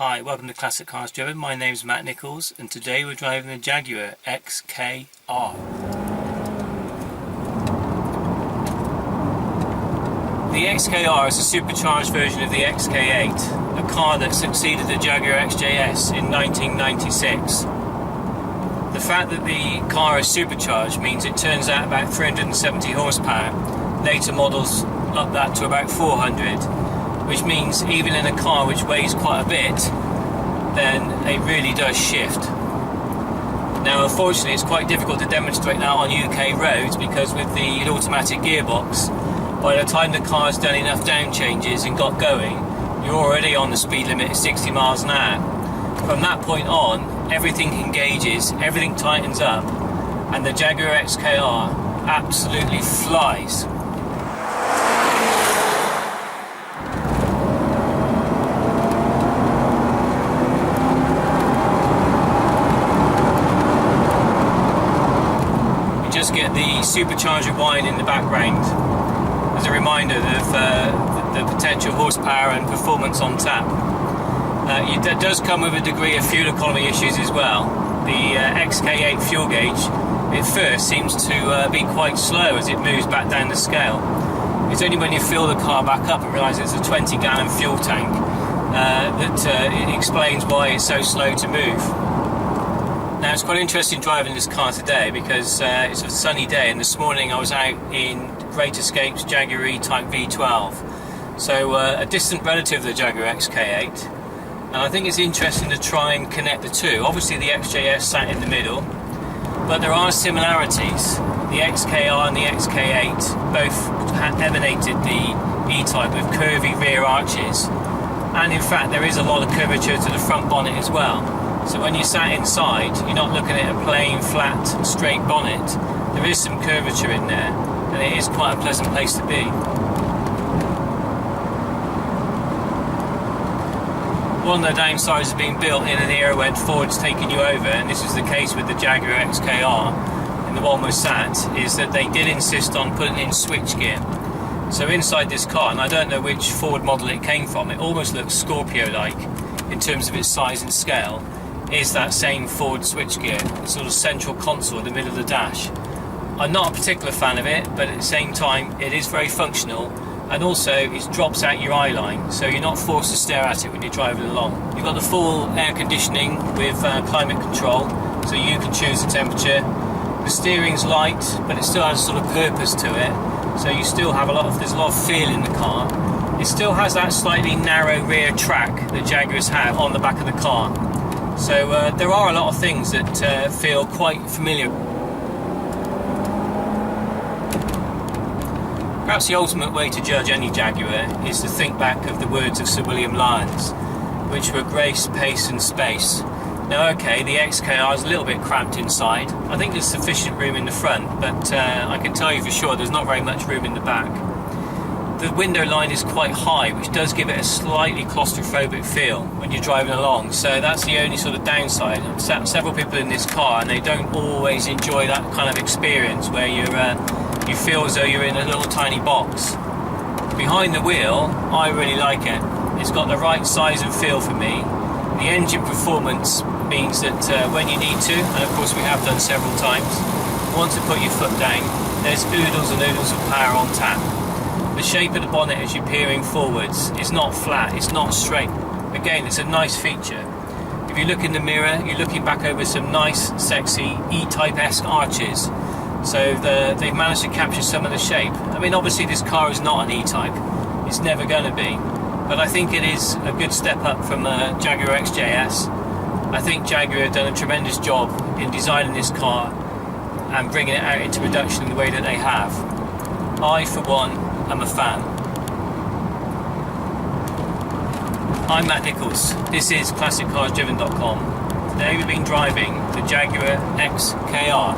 Hi, welcome to Classic Cars Driven. My name's Matt Nichols and today we're driving the Jaguar XKR. The XKR is a supercharged version of the XK8, a car that succeeded the Jaguar XJS in 1996. The fact that the car is supercharged means it turns out about 370 horsepower. Later models up that to about 400, which means even in a car which weighs quite a bit, then it really does shift. Now unfortunately it's quite difficult to demonstrate that on UK roads because with the automatic gearbox, by the time the car's done enough down changes and got going, you're already on the speed limit of 60 miles an hour. From that point on, everything engages, everything tightens up, and the Jaguar XKR absolutely flies. Just get the supercharger whine in the background as a reminder of the potential horsepower and performance on tap. It does come with a degree of fuel economy issues as well. The XK8 fuel gauge at first seems to be quite slow as it moves back down the scale. It's only when you fill the car back up and realise it's a 20-gallon fuel tank that it explains why it's so slow to move. Now it's quite interesting driving this car today because it's a sunny day, and this morning I was out in Great Escape's Jaguar E-Type V12, so a distant relative of the Jaguar XK8, and I think it's interesting to try and connect the two. Obviously the XJS sat in the middle, but there are similarities. The XKR and the XK8 both emanated the E-Type with curvy rear arches, and in fact there is a lot of curvature to the front bonnet as well. So when you sat inside, you're not looking at a plain, flat, straight bonnet. There is some curvature in there, and it is quite a pleasant place to be. One of the downsides of being built in an era when Ford's taken you over, and this is the case with the Jaguar XKR, and the one we sat, is that they did insist on putting in switchgear. So inside this car, and I don't know which Ford model it came from, it almost looks Scorpio-like in terms of its size and scale, is that same Ford switchgear, sort of central console in the middle of the dash. I'm not a particular fan of it, but at the same time it is very functional, and also it drops out your eye line, so you're not forced to stare at it when you're driving along. You've got the full air conditioning with climate control, so you can choose the temperature. The steering's light, but it still has a sort of purpose to it, so you still have there's a lot of feel in the car. It still has that slightly narrow rear track that Jaguars have on the back of the car. So there are a lot of things that feel quite familiar. Perhaps the ultimate way to judge any Jaguar is to think back of the words of Sir William Lyons, which were grace, pace and space. Now okay, the XKR is a little bit cramped inside. I think there's sufficient room in the front, but I can tell you for sure there's not very much room in the back. The window line is quite high, which does give it a slightly claustrophobic feel when you're driving along, so that's the only sort of downside. I've sat several people in this car and they don't always enjoy that kind of experience where you feel as though you're in a little tiny box. Behind the wheel, I really like it. It's got the right size and feel for me. The engine performance means that when you need to, and of course we have done several times, once you put your foot down, there's oodles and oodles of power on tap. The shape of the bonnet as you're peering forwards is not flat, it's not straight. Again, it's a nice feature. If you look in the mirror, you're looking back over some nice, sexy E-Type-esque arches. So they've managed to capture some of the shape. I mean, obviously this car is not an E-Type. It's never going to be. But I think it is a good step up from Jaguar XJS. I think Jaguar have done a tremendous job in designing this car and bringing it out into production in the way that they have. I, for one, I'm a fan. I'm Matt Nichols. This is ClassicCarsDriven.com. Today we've been driving the Jaguar XKR.